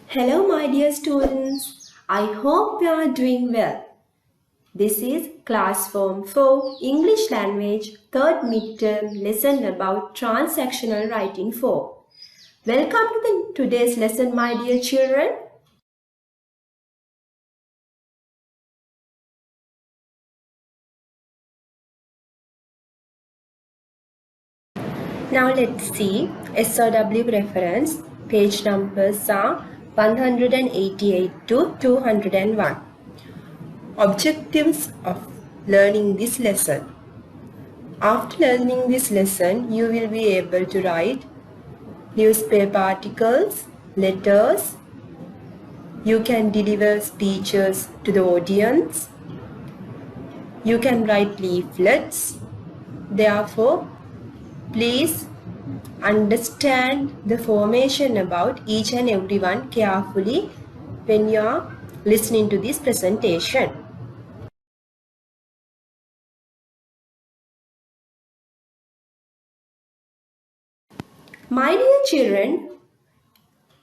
Hello, my dear students. I hope you are doing well. This is Class Form 4 English Language 3rd Midterm lesson about Transactional Writing 4. Welcome to today's lesson, my dear children. Now let's see SOW reference. Page numbers are 188 to 201. Objectives of learning this lesson. After learning this lesson, you will be able to write newspaper articles, letters. You can deliver speeches to the audience. You can write leaflets. Therefore, please understand the formation about each and every one carefully when you are listening to this presentation. My dear children,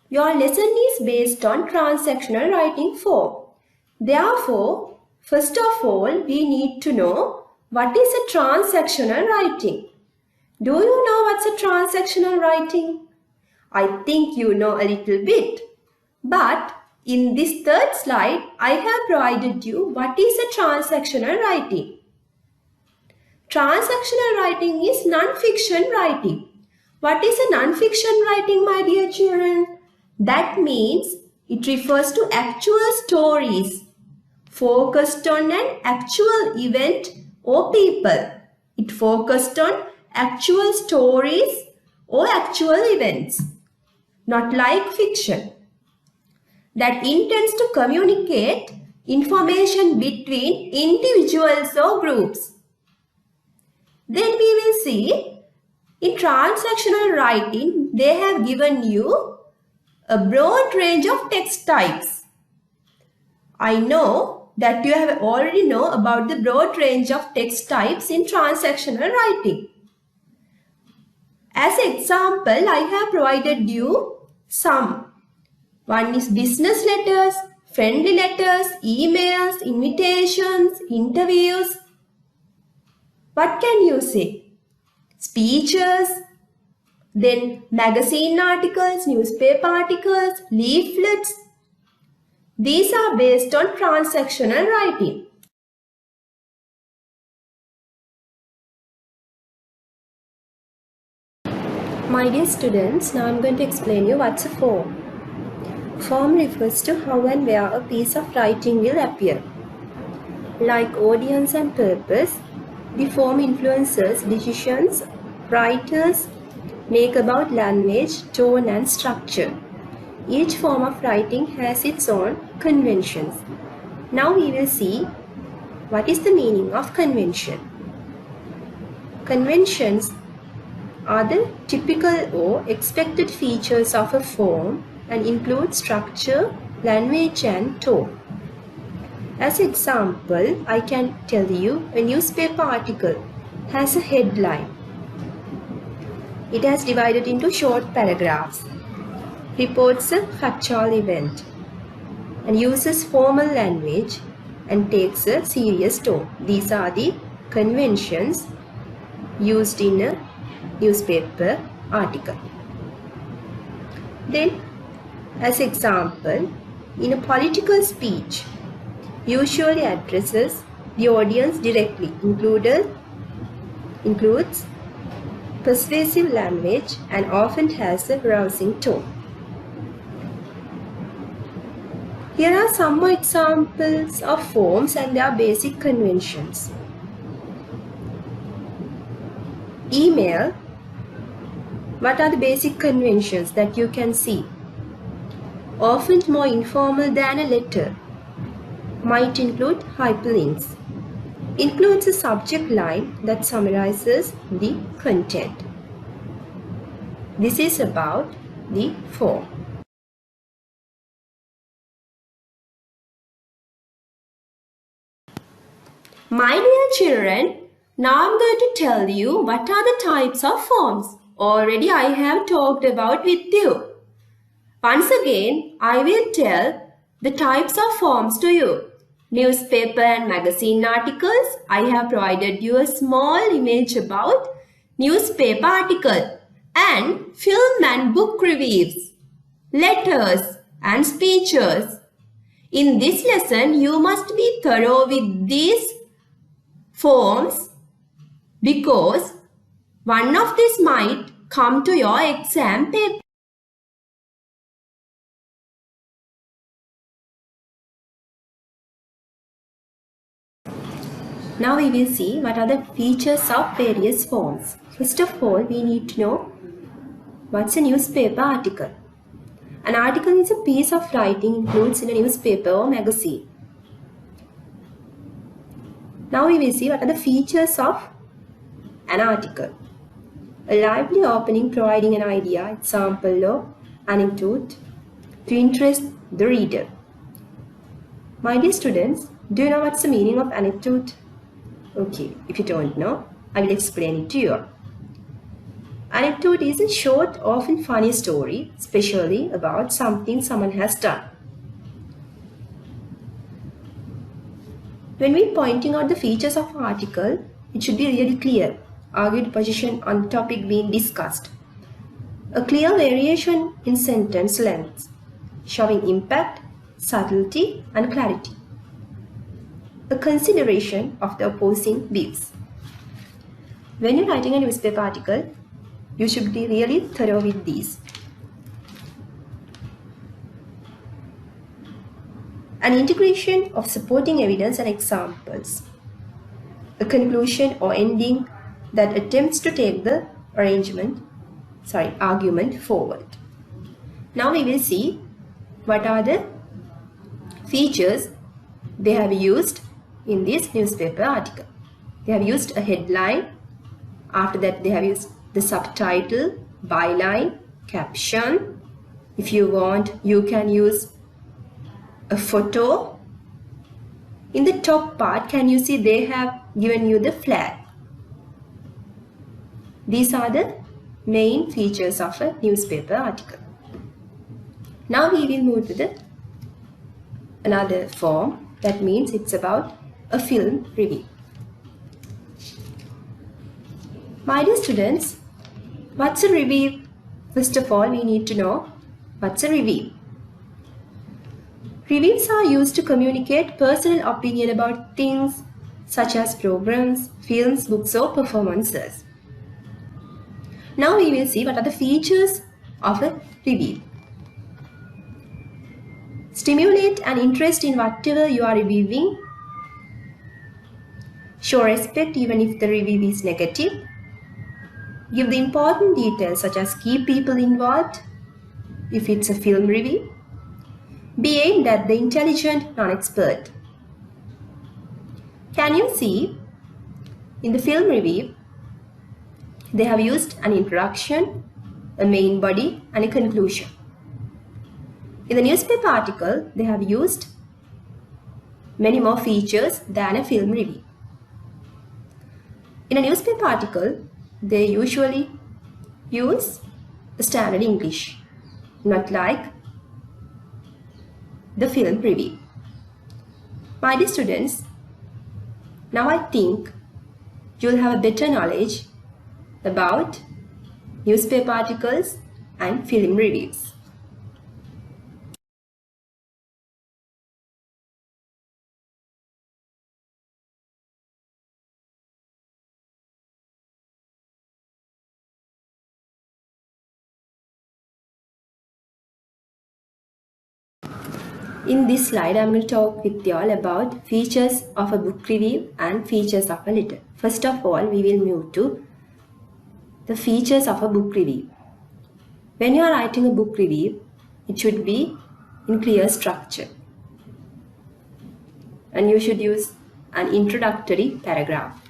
your lesson is based on transactional writing form. Therefore, first of all, we need to know what is a transactional writing. Do you know what's a transactional writing? I think you know a little bit. But in this third slide, I have provided you what is a transactional writing. Transactional writing is non-fiction writing. What is a non-fiction writing, my dear children? That means it refers to actual stories focused on an actual event or people. It focused on actual stories or actual events, not like fiction, that intends to communicate information between individuals or groups. Then we will see in transactional writing, they have given you a broad range of text types. I know that you have already know about the broad range of text types in transactional writing. As example, I have provided you some. One is business letters, friendly letters, emails, invitations, interviews. What can you say? Speeches, then magazine articles, newspaper articles, leaflets. These are based on transactional writing. My dear students, now I am going to explain you what's a form. Form refers to how and where a piece of writing will appear. Like audience and purpose, the form influences decisions writers make about language, tone and structure. Each form of writing has its own conventions. Now we will see what is the meaning of convention. Conventions are the typical or expected features of a form and include structure, language and tone. As example, I can tell you a newspaper article has a headline. It has divided into short paragraphs, reports a factual event, and uses formal language and takes a serious tone. These are the conventions used in a newspaper article. Then, as example, in a political speech, usually addresses the audience directly, includes persuasive language and often has a rousing tone. Here are some more examples of forms and their basic conventions. Email. What are the basic conventions that you can see? Often more informal than a letter. Might include hyperlinks. Includes a subject line that summarizes the content. This is about the form. My dear children, now I'm going to tell you what are the types of forms. Already I have talked about with you. Once again, I will tell the types of forms to you. Newspaper and magazine articles. I have provided you a small image about newspaper article and film and book reviews, letters and speeches. In this lesson, you must be thorough with these forms because one of these might come to your exam paper. Now we will see what are the features of various forms. First of all, we need to know what's a newspaper article. An article is a piece of writing included in a newspaper or magazine. Now we will see what are the features of an article. A lively opening providing an idea, example or anecdote to interest the reader. My dear students, do you know what's the meaning of anecdote? Okay, if you don't know, I will explain it to you. Anecdote is a short, often funny story, especially about something someone has done. When we are pointing out the features of an article, it should be really clear, argued position on the topic being discussed. A clear variation in sentence length, showing impact, subtlety and clarity. A consideration of the opposing views. When you're writing a newspaper article, you should be really thorough with these. An integration of supporting evidence and examples. A conclusion or ending that attempts to take the argument forward. Now we will see what are the features they have used in this newspaper article. They have used a headline. After that, they have used the subtitle, byline, caption. If you want, you can use a photo. In the top part, can you see they have given you the flag? These are the main features of a newspaper article. Now we will move to another form. That means it's about a film review. My dear students, what's a review? First of all, we need to know what's a review. Reviews are used to communicate personal opinion about things such as programs, films, books or performances. Now we will see what are the features of a review. Stimulate an interest in whatever you are reviewing. Show respect even if the review is negative. Give the important details such as key people involved if it's a film review. Be aimed at the intelligent non-expert. Can you see in the film review they have used an introduction, a main body and a conclusion. In the newspaper article they have used many more features than a film review. In a newspaper article they usually use standard English, not like the film review. My dear students, now I think you'll have a better knowledge about newspaper articles and film reviews. In this slide, I'm going to talk with you all about features of a book review and features of a letter. First of all, we will move to the features of a book review. When you are writing a book review, it should be in clear structure. And you should use an introductory paragraph.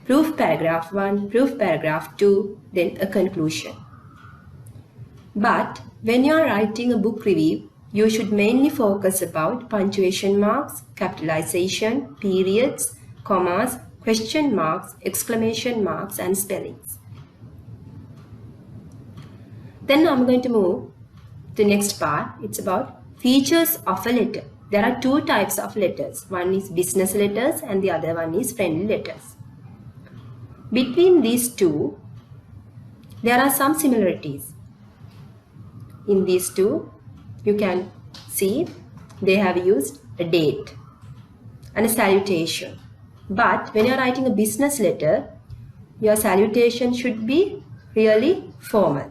Proof paragraph 1, proof paragraph 2, then a conclusion. But when you are writing a book review, you should mainly focus about punctuation marks, capitalization, periods, commas, question marks, exclamation marks and spellings. Then I'm going to move The next part, it's about features of a letter. There are two types of letters. One is business letters and the other one is friendly letters. Between these two, there are some similarities. In these two, you can see they have used a date and a salutation. But when you are writing a business letter, your salutation should be really formal.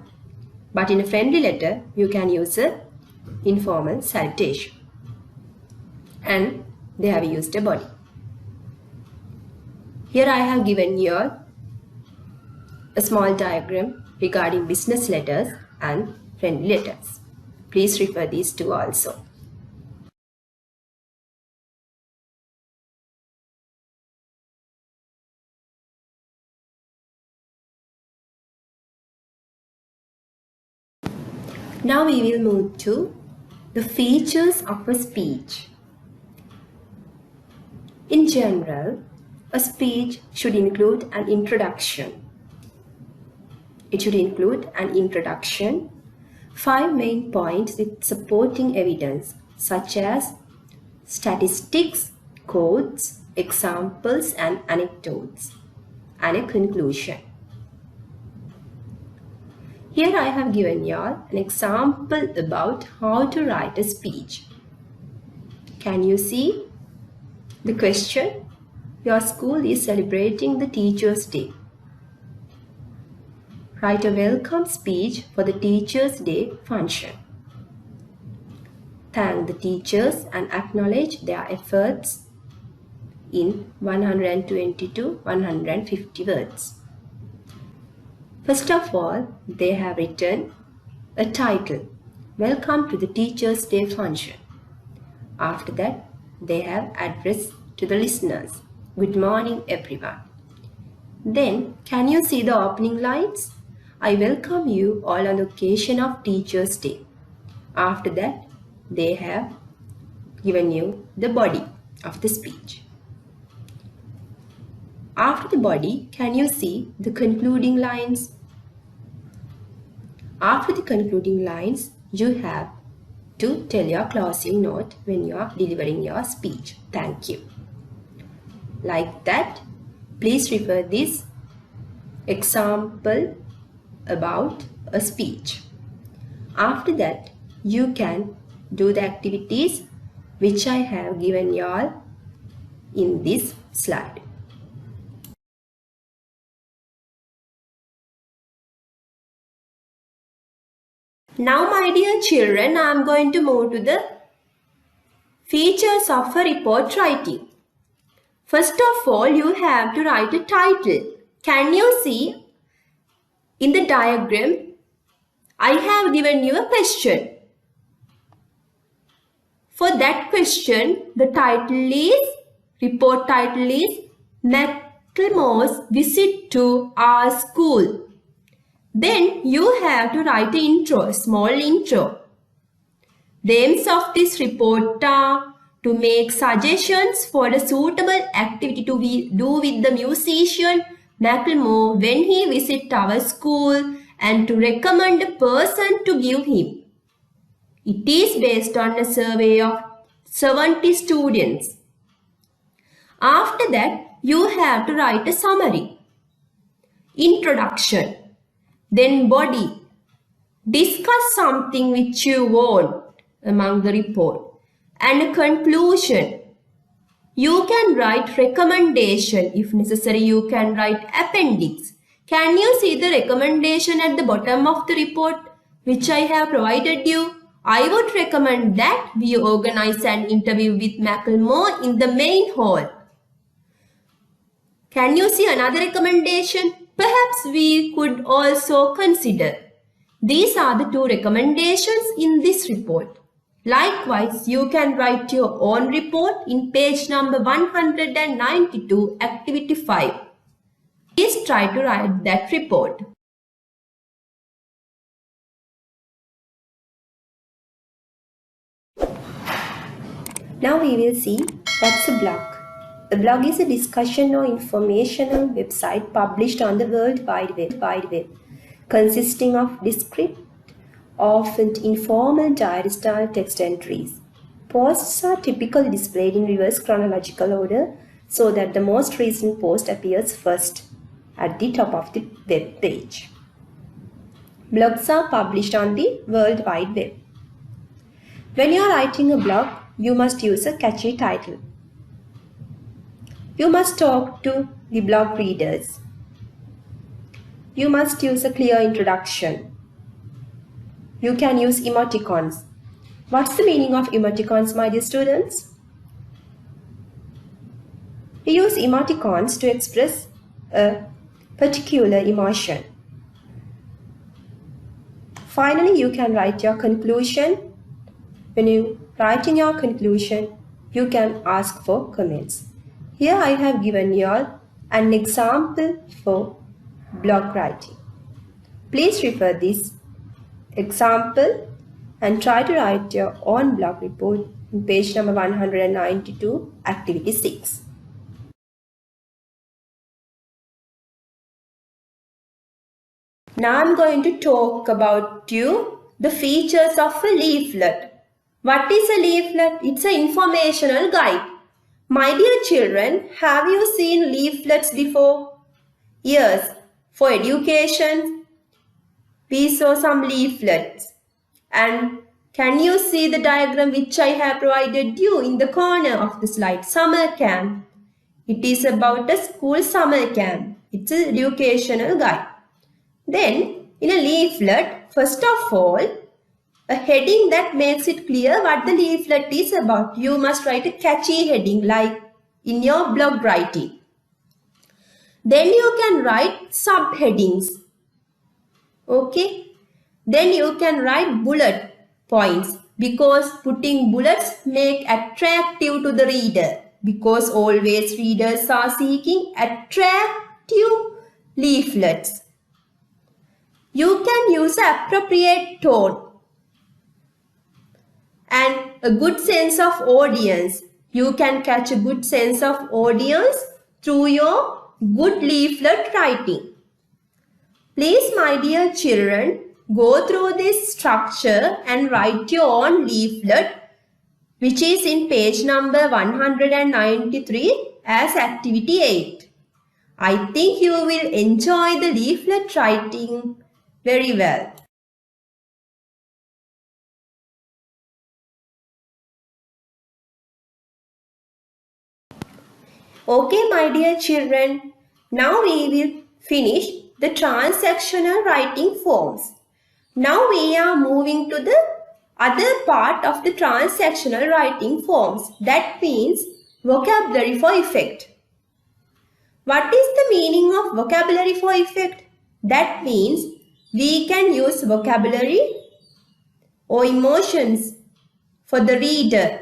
But in a friendly letter, you can use an informal salutation. And they have used a body. Here I have given you a small diagram regarding business letters and friendly letters. Please refer these two also. Now we will move to the features of a speech. In general, a speech should include an introduction. It should include an introduction, 5 main points with supporting evidence such as statistics, quotes, examples and anecdotes, and a conclusion. Here I have given you all an example about how to write a speech. Can you see the question? Your school is celebrating the Teachers' Day. Write a welcome speech for the Teachers' Day function. Thank the teachers and acknowledge their efforts in 120 to 150 words. First of all, they have written a title, Welcome to the Teachers' Day function. After that, they have addressed to the listeners, Good morning everyone. Then, can you see the opening lines? I welcome you all on the occasion of Teachers' Day. After that, they have given you the body of the speech. After the body, can you see the concluding lines? After the concluding lines, you have to tell your closing note when you are delivering your speech. Thank you. Like that, please refer this example about a speech. After that, you can do the activities which I have given you all in this slide. Now, my dear children, I am going to move to the features of a report writing. First of all, you have to write a title. Can you see in the diagram, I have given you a question. For that question, the report title is Macklemore's Visit to Our School. Then you have to write an intro, a small intro. The aims of this report are to make suggestions for a suitable activity to do with the musician Macklemore when he visits our school and to recommend a person to give him. It is based on a survey of 70 students. After that, you have to write a summary, introduction, then body. Discuss something which you want among the report, and a conclusion. You can write recommendation. If necessary, you can write appendix. Can you see the recommendation at the bottom of the report which I have provided you? I would recommend that we organize an interview with Macklemore in the main hall. Can you see another recommendation? Perhaps we could also consider. These are the two recommendations in this report. Likewise, you can write your own report in page number 192, activity 5. Please try to write that report. Now we will see what's a blog. A blog is a discussion or informational website published on the World Wide Web, consisting of descriptive often informal diary-style text entries. Posts are typically displayed in reverse chronological order so that the most recent post appears first at the top of the web page. Blogs are published on the World Wide Web. When you are writing a blog, you must use a catchy title. You must talk to the blog readers. You must use a clear introduction. You can use emoticons. What's the meaning of emoticons, my dear students? We use emoticons to express a particular emotion. Finally, you can write your conclusion. When you writing your conclusion, you can ask for comments. Here I have given you all an example for blog writing. Please refer this example and try to write your own blog report in page number 192, activity 6. Now I'm going to talk about you the features of a leaflet. What is a leaflet? It's an informational guide. My dear children, have you seen leaflets before? Yes, for education, we saw some leaflets. And can you see the diagram which I have provided you in the corner of the slide? Summer camp. It is about a school summer camp. It's an educational guide. Then, in a leaflet, first of all, a heading that makes it clear what the leaflet is about. You must write a catchy heading like in your blog writing. Then you can write subheadings. Okay. Then you can write bullet points because putting bullets make attractive to the reader because always readers are seeking attractive leaflets. You can use an appropriate tone and a good sense of audience. You can catch a good sense of audience through your good leaflet writing. Please, my dear children, go through this structure and write your own leaflet, which is in page number 193 as activity 8. I think you will enjoy the leaflet writing very well. Okay, my dear children, now we will finish the transactional writing forms. Now we are moving to the other part of the transactional writing forms. That means vocabulary for effect. What is the meaning of vocabulary for effect? That means we can use vocabulary or emotions for the reader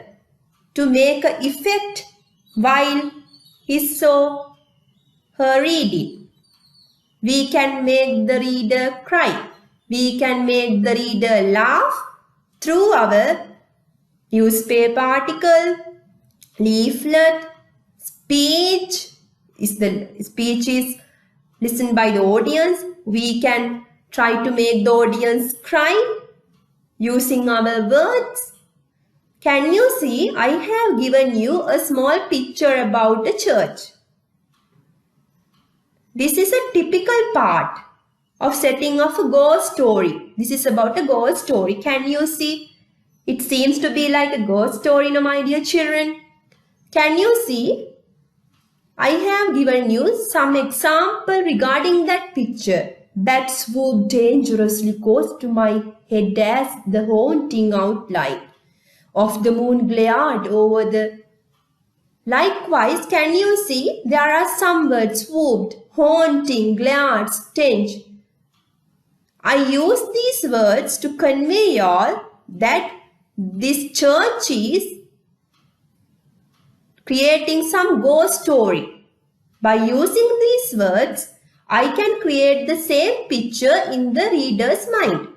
to make an effect while he saw her reading. We can make the reader cry. We can make the reader laugh through our newspaper article, leaflet, speech. The speech is listened by the audience. We can try to make the audience cry using our words. Can you see? I have given you a small picture about a church. This is a typical part of setting of a ghost story. This is about a ghost story. Can you see? It seems to be like a ghost story, no, my dear children. Can you see? I have given you some example regarding that picture. That swooped dangerously close to my head as the haunting outline of the moon glared over the. Likewise, can you see? There are some words: swooped, haunting, glared, stench. I use these words to convey y'all that this church is creating some ghost story. By using these words, I can create the same picture in the reader's mind.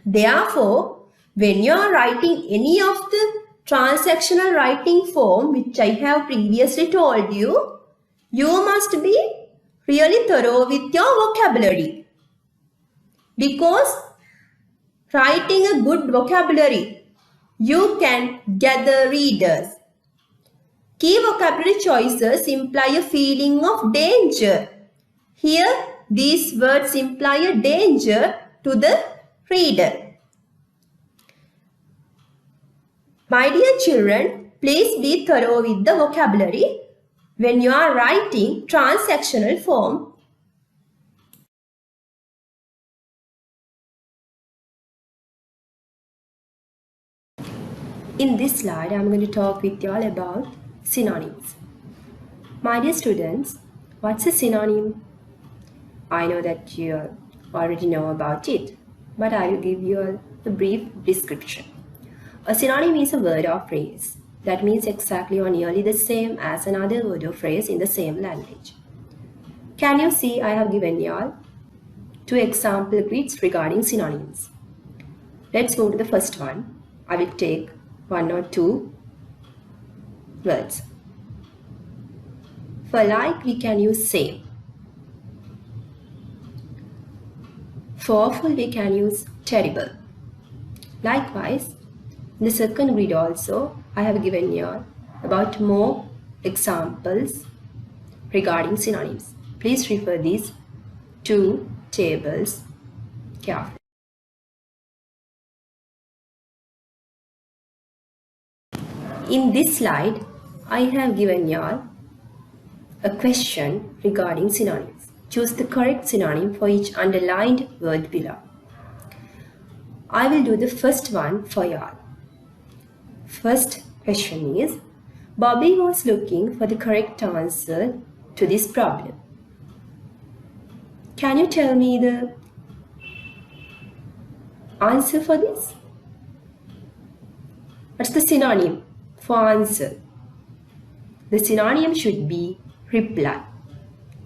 Therefore, when you are writing any of the transactional writing form which I have previously told you, you must be really thorough with your vocabulary. Because writing a good vocabulary, you can gather readers. Key vocabulary choices imply a feeling of danger. Here, these words imply a danger to the reader. My dear children, please be thorough with the vocabulary when you are writing transactional form. In this slide, I am going to talk with you all about synonyms. My dear students, what's a synonym? I know that you already know about it, but I will give you a brief description. A synonym is a word or phrase that means exactly or nearly the same as another word or phrase in the same language. Can you see I have given you all 2 example grids regarding synonyms. Let's move to the first one. I will take 1 or 2 words. For like, we can use same. For awful, we can use terrible. Likewise, in the second grid also, I have given you about more examples regarding synonyms. Please refer these 2 tables carefully. In this slide, I have given you all a question regarding synonyms. Choose the correct synonym for each underlined word below. I will do the first one for you all. First question is, Bobby was looking for the correct answer to this problem. Can you tell me the answer for this? What's the synonym for answer? The synonym should be reply.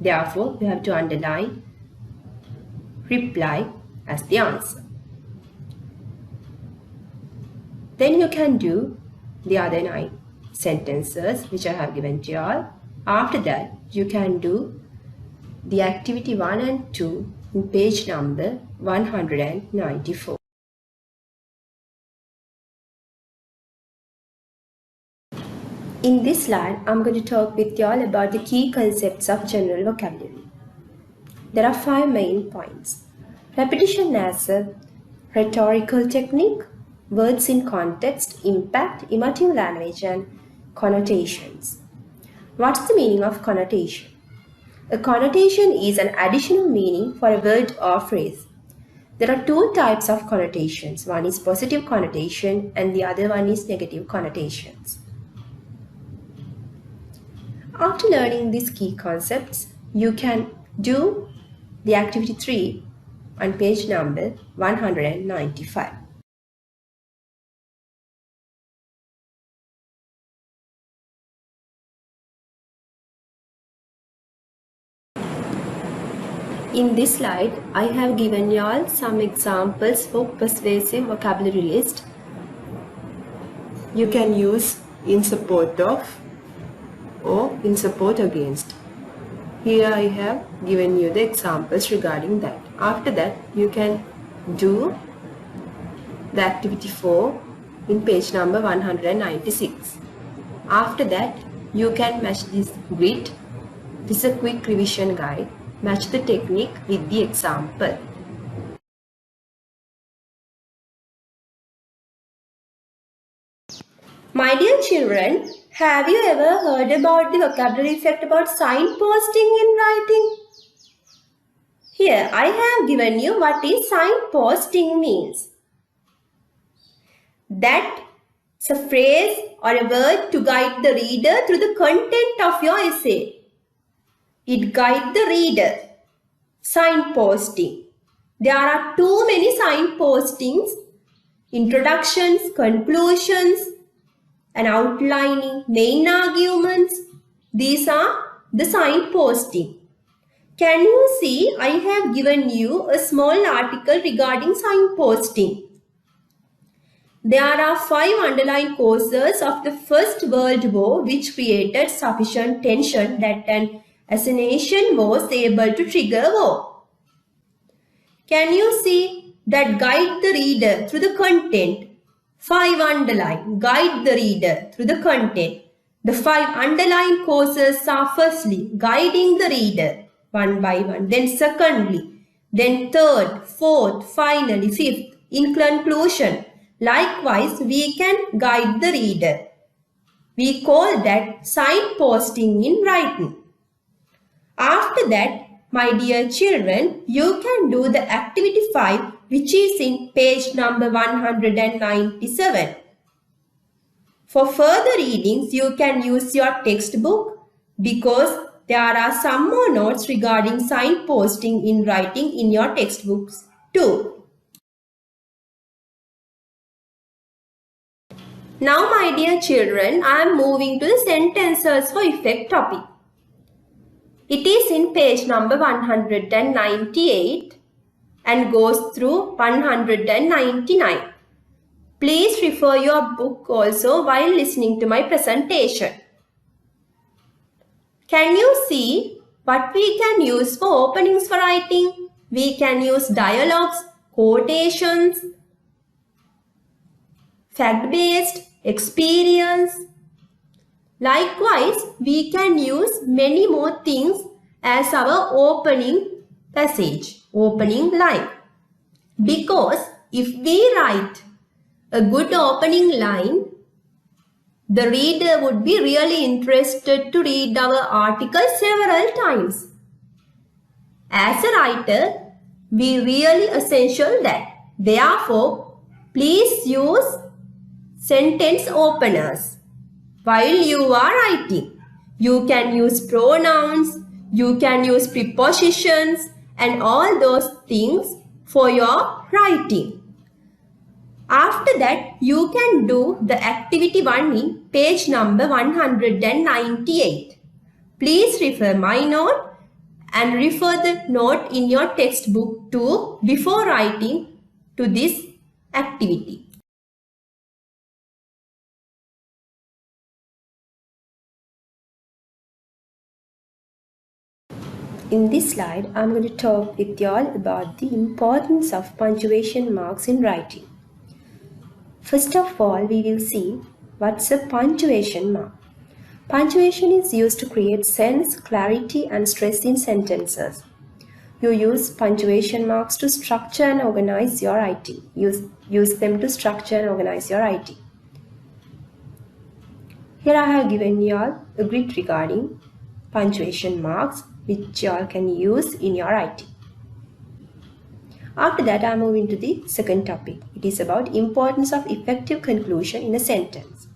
Therefore, you have to underline reply as the answer. Then you can do the other 9 sentences which I have given to you all. After that, you can do the activity 1 and 2 in page number 194. In this slide, I'm going to talk with you all about the key concepts of general vocabulary. There are 5 main points. Repetition as a rhetorical technique, words in context, impact, emotive language, and connotations. What's the meaning of connotation? A connotation is an additional meaning for a word or phrase. There are 2 types of connotations. One is positive connotation and the other one is negative connotations. After learning these key concepts, you can do the activity 3 on page number 195. In this slide, I have given you all some examples for persuasive vocabulary list. You can use in support of or in support against. Here I have given you the examples regarding that. After that, you can do the activity 4 in page number 196. After that, you can match this grid. This is a quick revision guide. Match the technique with the example. My dear children, have you ever heard about the vocabulary effect about signposting in writing? Here I have given you what is signposting means. That's a phrase or a word to guide the reader through the content of your essay. It guides the reader. Signposting. There are too many signpostings, introductions, conclusions, and outlining, main arguments. These are the signposting. Can you see I have given you a small article regarding signposting. There are 5 underlying causes of the First World War which created sufficient tension that an assassination was able to trigger war. Can you see that guide the reader through the content. 5 underline, guide the reader through the content. The 5 underlined causes are firstly, guiding the reader one by one, then secondly, then third, fourth, finally fifth. In conclusion, likewise, we can guide the reader. We call that signposting in writing. After that, my dear children, you can do the activity 5, which is in page number 197. For further readings, you can use your textbook because there are some more notes regarding signposting in writing in your textbooks too. Now, my dear children, I am moving to the sentences for effect topic. It is in page number 198 and goes through 199. Please refer your book also while listening to my presentation. Can you see what we can use for openings for writing? We can use dialogues, quotations, fact-based, experience. Likewise, we can use many more things as our opening passage, opening line. Because if we write a good opening line, the reader would be really interested to read our article several times. As a writer, we really essential that. Therefore, please use sentence openers. While you are writing, you can use pronouns, you can use prepositions and all those things for your writing. After that, you can do the activity 1 in page number 198. Please refer my note and refer the note in your textbook too before writing to this activity. In this slide, I am going to talk with you all about the importance of punctuation marks in writing. First of all, we will see what's a punctuation mark. Punctuation is used to create sense, clarity and stress in sentences. You use punctuation marks to structure and organize your writing. Use them to structure and organize your writing. Here I have given you all a grid regarding punctuation marks which you all can use in your writing. After that, I am moving to the second topic. It is about importance of effective conclusion in a sentence.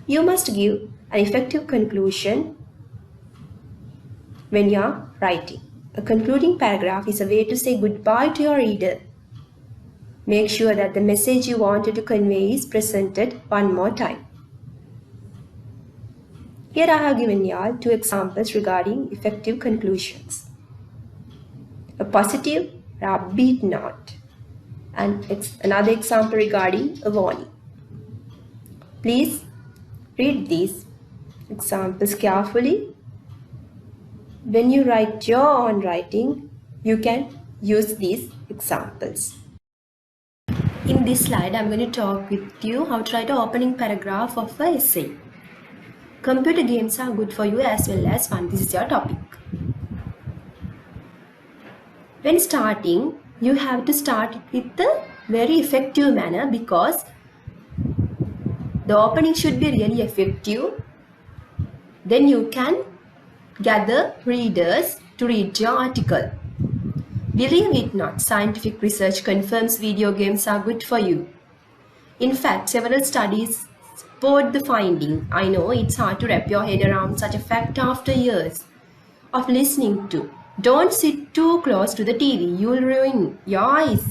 You must give an effective conclusion when you are writing. A concluding paragraph is a way to say goodbye to your reader. Make sure that the message you wanted to convey is presented one more time. Here I have given you all 2 examples regarding effective conclusions. A positive or upbeat note and another example regarding a warning. Please read these examples carefully. When you write your own writing, you can use these examples. In this slide, I am going to talk with you how to write an opening paragraph of an essay. Computer games are good for you as well as fun. This is your topic. When starting, you have to start with a very effective manner because the opening should be really effective. Then you can gather readers to read your article. Believe it or not, scientific research confirms video games are good for you. In fact, several studies support the finding. I know it's hard to wrap your head around such a fact after years of listening to. Don't sit too close to the TV. You'll ruin your eyes.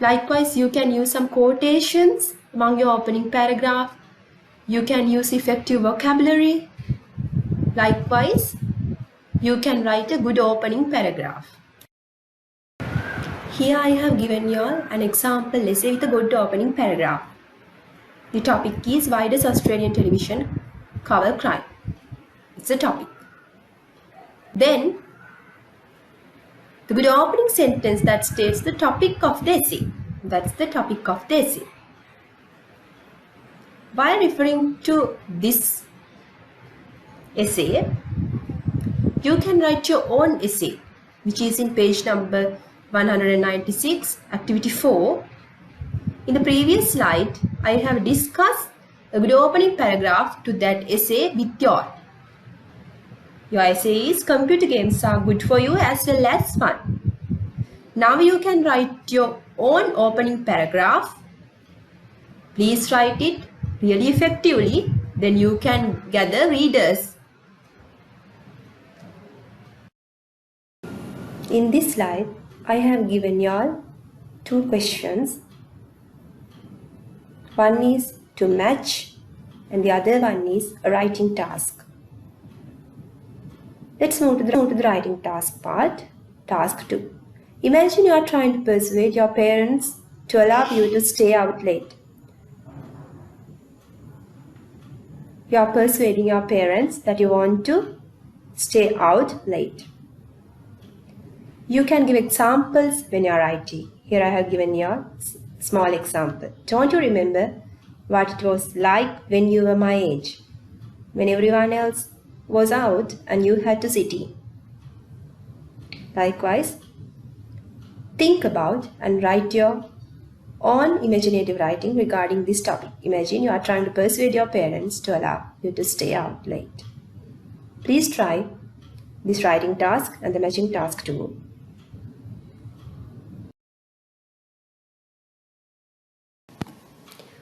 Likewise, you can use some quotations among your opening paragraph. You can use effective vocabulary. Likewise, you can write a good opening paragraph. Here I have given you an example essay with a good opening paragraph. The topic is why does Australian television cover crime? It's a topic. Then the good opening sentence that states the topic of the essay. That's the topic of the essay. While referring to this essay, you can write your own essay, which is in page number 196, activity 4. In the previous slide, I have discussed a good opening paragraph to that essay with you all. Your essay is computer games are good for you as well as fun. Now you can write your own opening paragraph. Please write it really effectively, then you can gather readers. In this slide, I have given you all 2 questions. One is to match and the other one is a writing task. Let's move to the writing task part. Task 2. Imagine you are trying to persuade your parents to allow you to stay out late. You are persuading your parents that you want to stay out late. You can give examples when you are writing. Here I have given you a small example. Don't you remember what it was like when you were my age, when everyone else was out and you had to sit in? Likewise, think about and write your own imaginative writing regarding this topic. Imagine you are trying to persuade your parents to allow you to stay out late. Please try this writing task and the matching task too.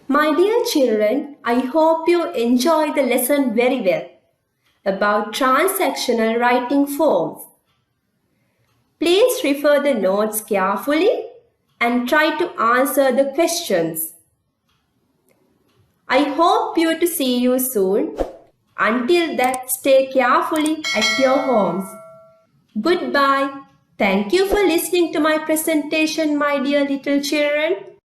My dear children, I hope you enjoy the lesson very well about transactional writing forms. Please refer the notes carefully and try to answer the questions. I hope to see you soon. Until that, stay carefully at your homes. Goodbye. Thank you for listening to my presentation, my dear little children.